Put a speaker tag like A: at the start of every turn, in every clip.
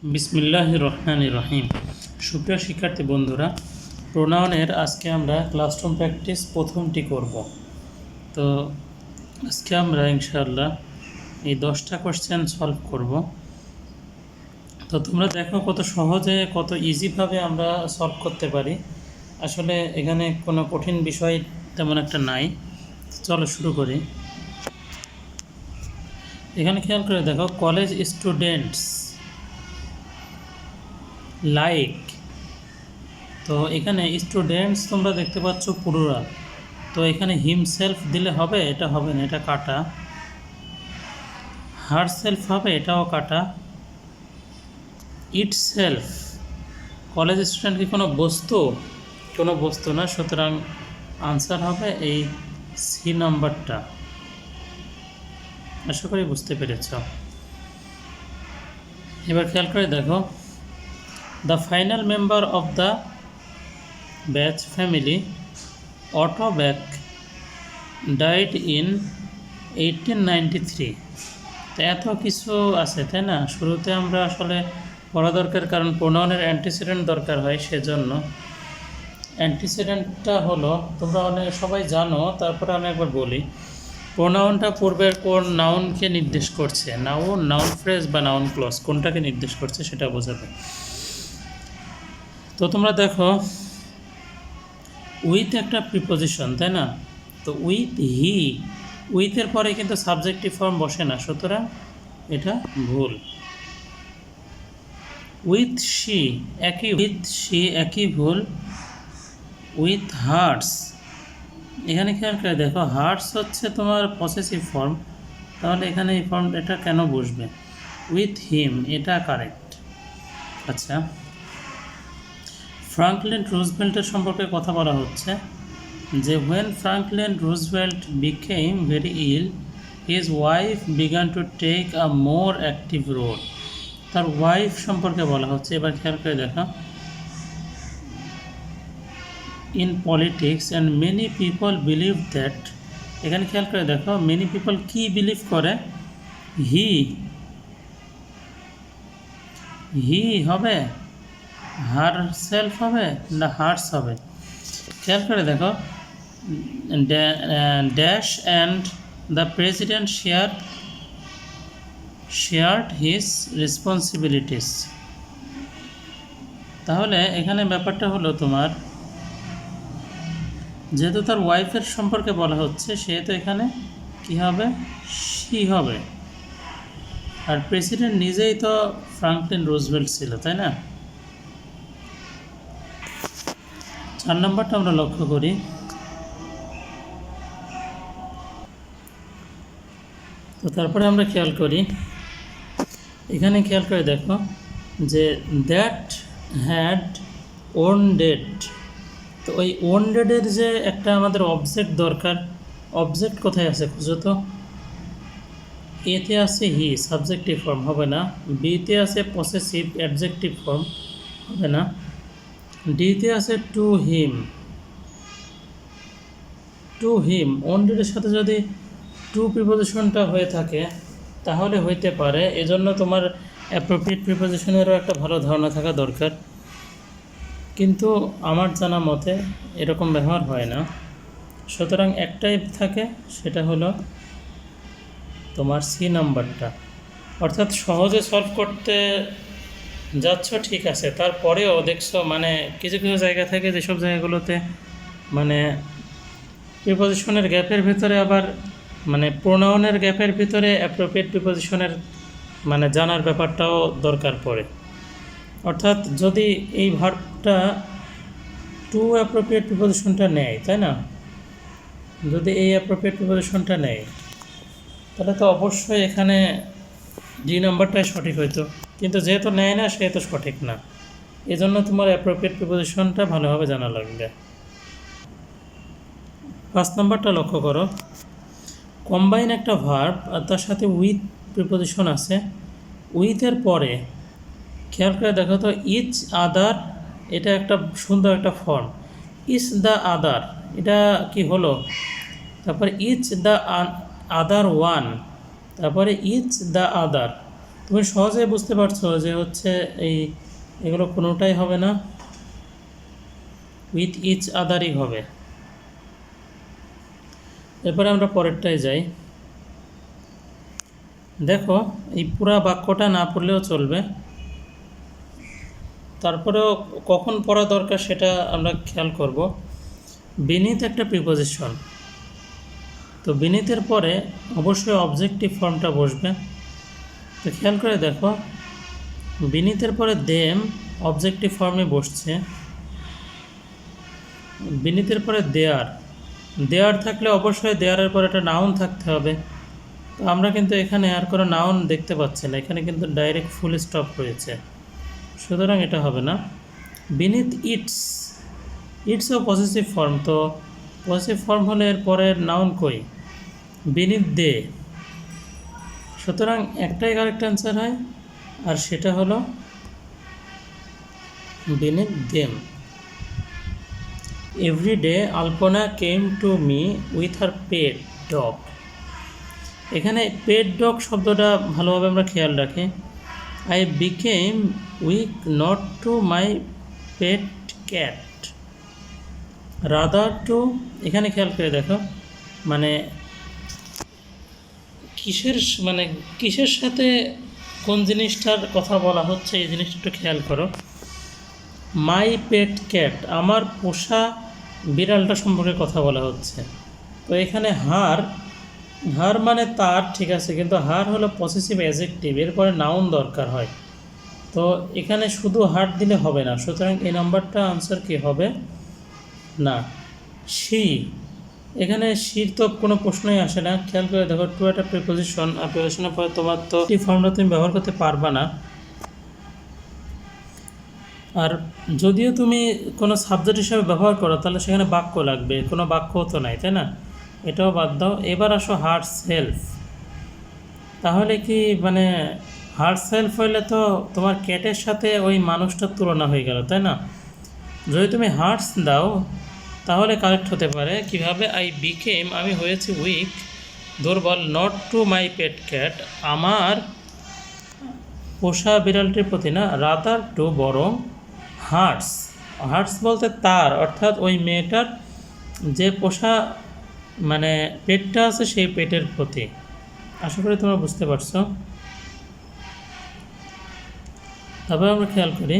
A: বিসমিল্লাহির রহমানির রহিম। সুপ্রিয় শিক্ষার্থী বন্ধুরা, প্রোনাউনের আজকে আমরা ক্লাসরুম প্র্যাকটিস প্রথমটি করব। তো আজকে আমরা ইনশাআল্লাহ এই 10টা কোশ্চেন সলভ করব। তো তোমরা দেখো কত সহজে কত ইজিভাবে আমরা সলভ করতে পারি। আসলে এখানে কোনো কঠিন বিষয় তেমন একটা নাই। চলো শুরু করি। এখানে খেয়াল করে দেখো, কলেজ স্টুডেন্টস লাইক। তো এখানে স্টুডেন্টস তোমরা দেখতে পাচ্ছ প্লুরাল, তো এখানে হিমসেলফ দিলে হবে? এটা হবে না, এটা কাটা। হারসেলফ হবে, এটাও কাটা। ইটসেলফ, কলেজ স্টুডেন্ট কি কোনো বস্তু? কোনো বস্তু না, সুতরাং আনসার হবে এই সি নাম্বারটা। আশা করি বুঝতে পেরেছ। এবার খেয়াল করে দেখো, the final member of the batch family auto back died in 1893। তো এত কিছু আছে, তাই না? শুরুতে আমরা আসলে পড়া দরকার, কারণ প্রোনাউনের অ্যান্টিসিডেন্ট দরকার হয়, সেজন্য অ্যান্টিসিডেন্টটা হলো, তোমরা সবাই জানো, তারপরে আমি একবার বলি। প্রোনাউনটা পূর্বের কোন নাউনকে নির্দেশ করছে, নাউন ফ্রেজ বা নাউন ক্লজ কোনটাকে নির্দেশ করছে সেটা বোঝাবে। তো তোমরা দেখো, উইথ একটা প্রিপোজিশন, তাই না? তো উইথ হি, উইথের পরে কিন্তু সাবজেক্টিভ ফর্ম বসে না, সুতরাং এটা ভুল। উইথ শি একই ভুল। উইথ হার্টস, এখানে খেয়াল করে দেখো, হার্টস হচ্ছে তোমার পসেসিভ ফর্ম, তাহলে এখানে এই ফর্ম এটা কেন বসবে? উইথ হিম, এটা কারেক্ট। আচ্ছা, ফ্রাঙ্কলিন রুজভেল্টের সম্পর্কে কথা বলা হচ্ছে যে when Franklin Roosevelt became very ill, his wife began to take a more active role. তার ওয়াইফ সম্পর্কে বলা হচ্ছে। এবার খেয়াল করে দেখো, in politics and many people believe that, এখানে খেয়াল করে দেখো, many people কি বিলিভ করে? হি হবে, হারসেলফ হবে না হার্টস হবে? খেয়াল করে দেখো, dash and the president shared his responsibilities. তাহলে এখানে ব্যাপারটা হলো তোমার, যেহেতু তার ওয়াইফের সম্পর্কে বলা হচ্ছে, সেহেতু এখানে কি হবে? শি হবে। আর প্রেসিডেন্ট নিজেই তো ফ্রাঙ্কলিন রুজভেল্ট ছিল, তাই না? 4 নম্বরটা আমরা লক্ষ্য করি। তো তারপরে আমরা খেয়াল করি, এখানে খেয়াল করে দেখো যে দ্যাট হ্যাড ওন্ডেড। তো ওই ওন্ডেডের যে একটা আমাদের অবজেক্ট দরকার, অবজেক্ট কোথায় আছে খুঁজো তো। এতে আছে হি, সাবজেক্টিভ ফর্ম হবে না। বিতে আছে পসেসিভ অ্যাডজেক্টিভ ফর্ম, হবে না। ডিতে আছে টু হিম। ওন্ডেডের সাথে যদি টু প্রিপোজিশনটা হয়ে থাকে তাহলে হইতে পারে। এজন্য তোমার অ্যাপ্রোপ্রিয়েট প্রিপোজিশনেরও একটা ভালো ধারণা থাকা দরকার, কিন্তু আমার জানা মতে এরকম ব্যবহার হয় না। সুতরাং একটাই থাকে, সেটা হলো তোমার সি নাম্বারটা। অর্থাৎ সহজে সলভ করতে যাচ্ছ, ঠিক আছে, তারপরেও দেখছো মানে কিছু কিছু জায়গা থাকে, যেসব জায়গাগুলোতে মানে প্রিপোজিশনের গ্যাপের ভিতরে আবার মানে প্রোনাউনের গ্যাপের ভিতরে অ্যাপ্রোপ্রিয়েট প্রিপোজিশনের মানে জানার ব্যাপারটাও দরকার পড়ে। অর্থাৎ যদি এই ভার্বটা টু অ্যাপ্রোপ্রিয়েট প্রিপোজিশনটা নেয়, তাই না? যদি এই অ্যাপ্রোপ্রিয়েট প্রিপোজিশনটা নেয়, তাহলে তো অবশ্যই এখানে ডি নাম্বারটাই সঠিক হইতো, কিন্তু যেহেতু নেয় না সেহেতু সঠিক না। এজন্য তোমার অ্যাপ্রোপ্রিয়েট প্রিপোজিশনটা ভালোভাবে জানা লাগবে। 5 নম্বরটা লক্ষ্য করো, কম্বাইন একটা ভার্ব আর তার সাথে উইথ প্রিপোজিশন আছে। উইথের পরে খেয়াল করে দেখো তো, ইচ আদার, এটা একটা সুন্দর একটা ফর্ম। ইচ দ্য আদার, এটা কি হলো? তারপরে ইচ দ্য আদার ওয়ান, তারপরে ইচ দ্য আদার। তো তুমি সহজেই বুঝতে পারছো যে হচ্ছে এগুলো কোনোটাই হবে না, উইথ ইচ আদারই হবে। এরপরে আমরা পরেরটায় যাই। দেখো এই পুরা বাক্যটা না পড়লেও চলবে, তারপরেও কখন পড়া দরকার সেটা আমরা খেয়াল করব। বিনিথ একটা প্রিপোজিশন, তো বিনিথের পরে অবশ্যই অবজেক্টিভ ফর্মটা বসবে। তো খেয়াল করে দেখো, বিনিথের পরে দেম অবজেক্টিভ ফর্মে বসছে, বিনিথের পরে দেয়ার থাকলে অবশ্যই দেয়ারের পরে একটা নাউন থাকতে হবে। তো আমরা কিন্তু এখানে আর কোনো নাউন দেখতে পাচ্ছি না, এখানে কিন্তু ডাইরেক্ট ফুল স্টপ রয়েছে, সুতরাং এটা হবে না। বিনিথ ইটসও পজিটিভ ফর্ম, তো পজিটিভ ফর্ম হলে এর পরের নাউন কই, বিনিথ দে, সুতরাং একটাই কারেক্ট অ্যান্সার হয়, আর সেটা হলো beneath them. Every day Alpana came to me with her pet dog. এখানে পেট ডগ শব্দটা ভালোভাবে আমরা খেয়াল রাখি। I became weak not to my pet cat rather to. এখানে খেয়াল করে দেখো, মানে কিসের সাথে কোন জিনিসটার কথা বলা হচ্ছে, এই জিনিসটা একটু খেয়াল করো। মাই পেট ক্যাট, আমার পোষা বিড়ালটা সম্পর্কে কথা বলা হচ্ছে। তো এখানে হার মানে তার, ঠিক আছে, কিন্তু হার হলো পসেসিভ অ্যাডজেক্টিভ, এরপরে নাউন দরকার হয়। তো এখানে শুধু হার দিলে হবে না, সুতরাং এই নাম্বারটা আনসার কি হবে না, শি। এখানে শির তো কোনো প্রশ্নই আসে না। খেয়াল করে দেখো, টু একটা প্রিপোজিশন, আর প্রিপোজিশনের পরে তোমার তো এই ফর্মটা তুমি ব্যবহার করতে পারবা না। আর যদিও তুমি কোনো সাবজেক্ট হিসাবে ব্যবহার করো তাহলে সেখানে বাক্য লাগবে, কোনো বাক্য তো নাই, তাই না? এটাও বাদ দাও। এবার আসো হার সেলফ। তাহলে কি মানে হার সেলফ হইলে তো তোমার ক্যাটের সাথে ওই মানুষটার তুলনা হয়ে গেল, তাই না? যদি তুমি হার্টস দাও তাহলে কারেক্ট হতে পারে কিভাবে, আই বিকেম, আমি হয়েছি উইক, দুর্বল, not to my pet cat, আমার পোষা বিড়ালটির প্রতি না, রাদার টু, বরং হার্টস বলতে তার, অর্থাৎ ওই মেয়েটার যে পোষা মানে পেটটা আছে সেই পেটের প্রতি। আশা করি তোমরা বুঝতে পারছো। তারপরে আমরা খেয়াল করি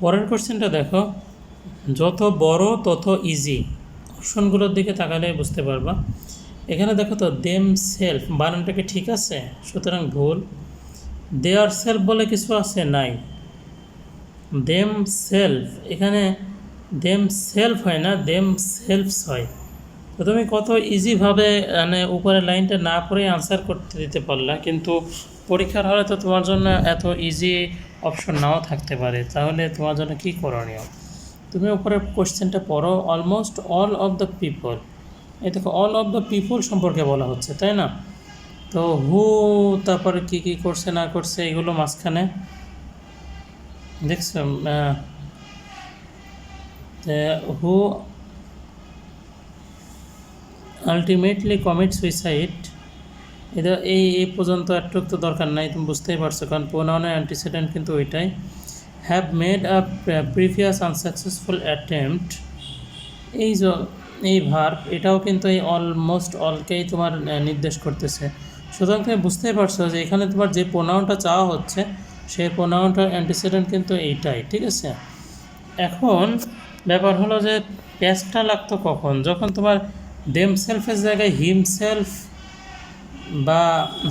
A: পরের কোশ্চেনটা। দেখো, যত বড় তত ইজি, অপশনগুলোর দিকে তাকালে বুঝতে পারবা। এখানে দেখো তো দেম সেলফ, বানানটাকে ঠিক আছে, সুতরাং ভুল। দেয়ার সেলফ বলে কিছু আছে, নাই। দেম সেলফ, এখানে দেম সেলফ হয় না, দেম সেলফস হয়। তো তুমি কত ইজিভাবে মানে উপরের লাইনটা না পড়ে আনসার করতে দিতে পারলা, কিন্তু পরীক্ষার হলে তো তোমার জন্য এত ইজি অপশন নাও থাকতে পারে। তাহলে তোমার জন্য কী করণীয়, তুমি উপরের কোশ্চেনটা পড়ো। Almost all of the people, এই দেখো অল অফ দ্য পিপল সম্পর্কে বলা হচ্ছে, তাই না? তো হু, তারপরে কী কী করছে না করছে এগুলো মাঝখানে দেখছো। হু আলটিমেটলি কমিট সুইসাইড, এটা এই পর্যন্ত একটু তো দরকার নাই, তুমি বুঝতেই পারছো, কারণ প্রোনাউনের অ্যান্টিসিডেন্ট কিন্তু ওইটাই। Have made a previous unsuccessful attempt, এই ভার্ব এটাও কিন্তু এই অলমোস্ট অলকেই তোমার নির্দেশ করতেছে। সুতরাং তুমি বুঝতেই পারছো যে এখানে তোমার যে প্রোনাউনটা চাওয়া হচ্ছে সেই প্রোনাউনটার অ্যান্টিসিডেন্ট কিন্তু এইটাই, ঠিক আছে? এখন ব্যাপার হলো যে প্যাসটা লাগতো কখন, যখন তোমার দেম সেলফের জায়গায় হিম সেলফ বা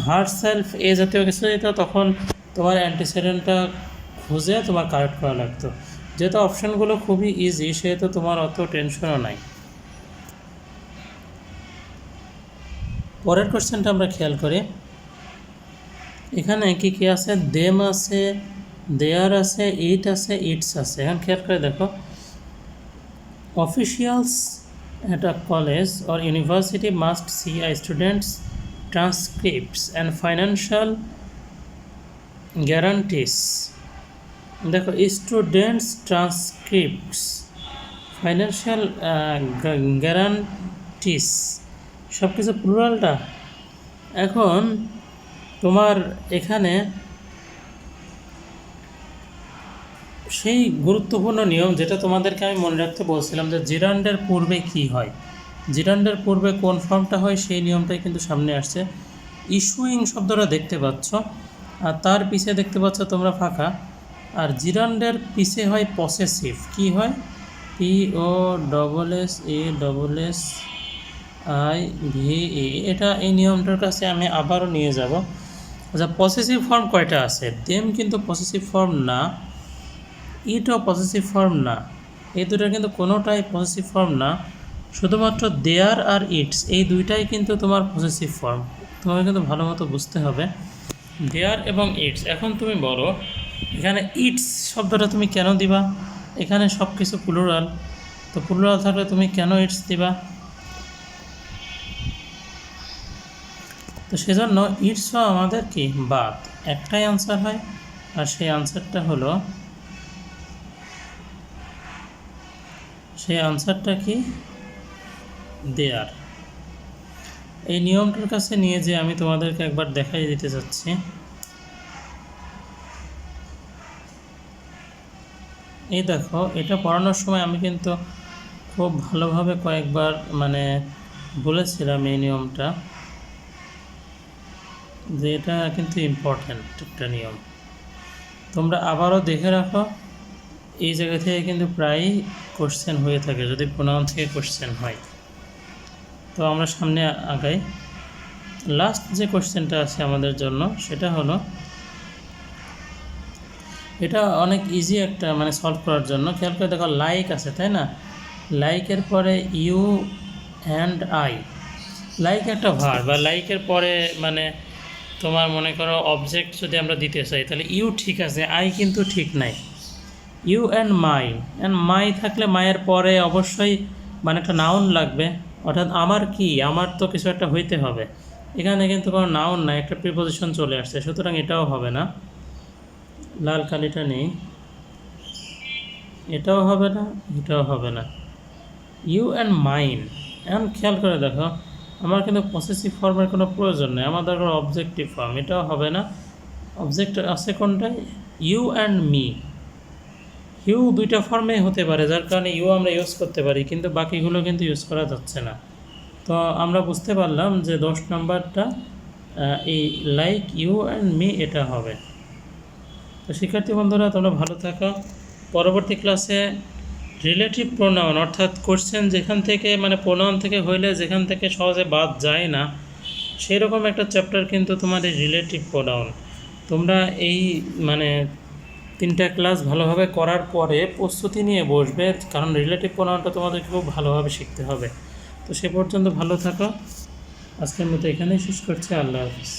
A: হার সেলফ এ জাতীয় কিছু যেত, তখন তোমার অ্যান্টিসিডেন্টটা খুঁজে তোমার কারেক্ট করা লাগতো। যেহেতু অপশানগুলো খুবই ইজি, সেহেতু তোমার অত টেনশনও নাই। পরের কোশ্চেনটা আমরা খেয়াল করি। এখানে কি কি আছে, দেম আছে, দেয়ার আছে, ইট আছে, ইটস আছে। এখন খেয়াল করে দেখো, officials at a college or university must see a student's transcripts and financial guarantees. দেখো, স্টুডেন্টস ট্রান্সক্রিপ্টস, ফাইন্যান্সিয়াল গ্যারান্টিস, সব কিছু প্লুরালটা এখন তোমার এখানে সেই গুরুত্বপূর্ণ নিয়ম যেটা তোমাদেরকে আমি মনে রাখতে বলছিলাম যে জিরান্ডের পূর্বে কি হয়, জিরান্ডের পূর্বে কোন ফর্মটা হয় সেই নিয়মটাই কিন্তু সামনে আসছে। ইস্যুইং শব্দটা দেখতে পাচ্ছ, আর তার পিছে দেখতে পাচ্ছ তোমরা ফাঁকা। আর জিরান্ডের পিছে হয় পসেসিভ। কি হয়? POSSESSIVE। এটা এই নিয়মটার কাছে আমি আবারও নিয়ে যাব। আচ্ছা, পসেসিভ ফর্ম কয়টা আছে? দেম কিন্তু পসেসিভ ফর্ম না, ইটও পসেসিভ ফর্ম না, এই দুটোর কিন্তু কোনোটাই পসেসিভ ফর্ম না। শুধুমাত্র দেয়ার আর ইটস এই দুইটাই কিন্তু তোমার পসেসিভ ফর্ম। তোমাকে কিন্তু ভালো মতো বুঝতে হবে দেয়ার এবং ইটস। এখন তুমি বলো এখানে ইটস শব্দটা তুমি কেন দিবা? এখানে সব কিছু প্লুরাল, তো প্লুরাল থাকলে তুমি কেন ইটস দিবা? তো সেজন্য ইটসও আমাদের কি বাদ, একটাই আনসার হয়, আর সেই আনসারটা হলো, সেই আনসারটা কি? দেয়ার। এই নিয়মটার কাছে নিয়ে যে আমি তোমাদেরকে একবার দেখাই দিতে চাচ্ছি। এই দেখো, এটা পড়ানোর সময় আমি কিন্তু খুব ভালোভাবে কয়েকবার বলেছিলাম এই নিয়মটা, যে এটা কিন্তু ইম্পর্ট্যান্ট একটা নিয়ম। তোমরা আবারও দেখে রাখো, এই জায়গা থেকে কিন্তু প্রায়ই কোশ্চেন হয়ে থাকে যদি প্রোনাউন থেকে কোশ্চেন হয়। তো আমরা সামনে আগাই। লাস্ট যে কোশ্চেনটা আছে আমাদের জন্য সেটা হলো, এটা অনেক ইজি একটা সলভ করার জন্য। খেয়াল করে দেখো, লাইক আছে তাই না? লাইকের পরে ইউ অ্যান্ড আই, লাইক একটা ভার্ব, বা লাইকের পরে তোমার মনে করো অবজেক্ট যদি আমরা দিতে চাই তাহলে ইউ ঠিক আছে, আই কিন্তু ঠিক নাই। ইউ অ্যান্ড মাই থাকলে মায়ের পরে অবশ্যই একটা নাউন লাগবে, অর্থাৎ আমার কি, আমার তো কিছু একটা হইতে হবে। এখানে কিন্তু কোনো নাউন নাই, একটা প্রিপোজিশন চলে আসছে, সুতরাং এটাও হবে না। লাল কালিটা নেই, এটাও হবে না, এটাও হবে না। ইউ অ্যান্ড মাইন, এখন খেয়াল করে দেখো, আমার কিন্তু পসেসিভ ফর্মের কোনো প্রয়োজন নেই, আমার দরকার অবজেক্টিভ ফর্ম, এটাও হবে না। অবজেক্ট আছে কোনটায়? You and me. ইউ দুইটা ফর্মে হতে পারে, যার কারণে ইউ আমরা ইউজ করতে পারি, কিন্তু বাকিগুলো কিন্তু ইউজ করা যাচ্ছে না। তো আমরা বুঝতে পারলাম যে 10 নম্বরটা এই লাইক ইউ অ্যান্ড মি এটা হবে। তো শিক্ষার্থী বন্ধুরা, তোমরা ভালো থাকো। পরবর্তী ক্লাসে রিলেটিভ প্রোনাউন, অর্থাৎ কোশ্চেন যেখান থেকে প্রোনাউন থেকে হইলে যেখান থেকে সহজে বাদ যায় না, সেই রকম একটা চ্যাপ্টার কিন্তু তোমাদের রিলেটিভ প্রোনাউন। তোমরা এই 3টা ক্লাস ভালোভাবে করার পরে প্রস্তুতি নিয়ে বসবে, কারণ রিলেটিভ প্রোনাউনটা তোমাদেরকে খুব ভালোভাবে শিখতে হবে। তো সে পর্যন্ত ভালো থাকো। আজকের মতো এখানেই শেষ করছি। আল্লাহ হাফিজ।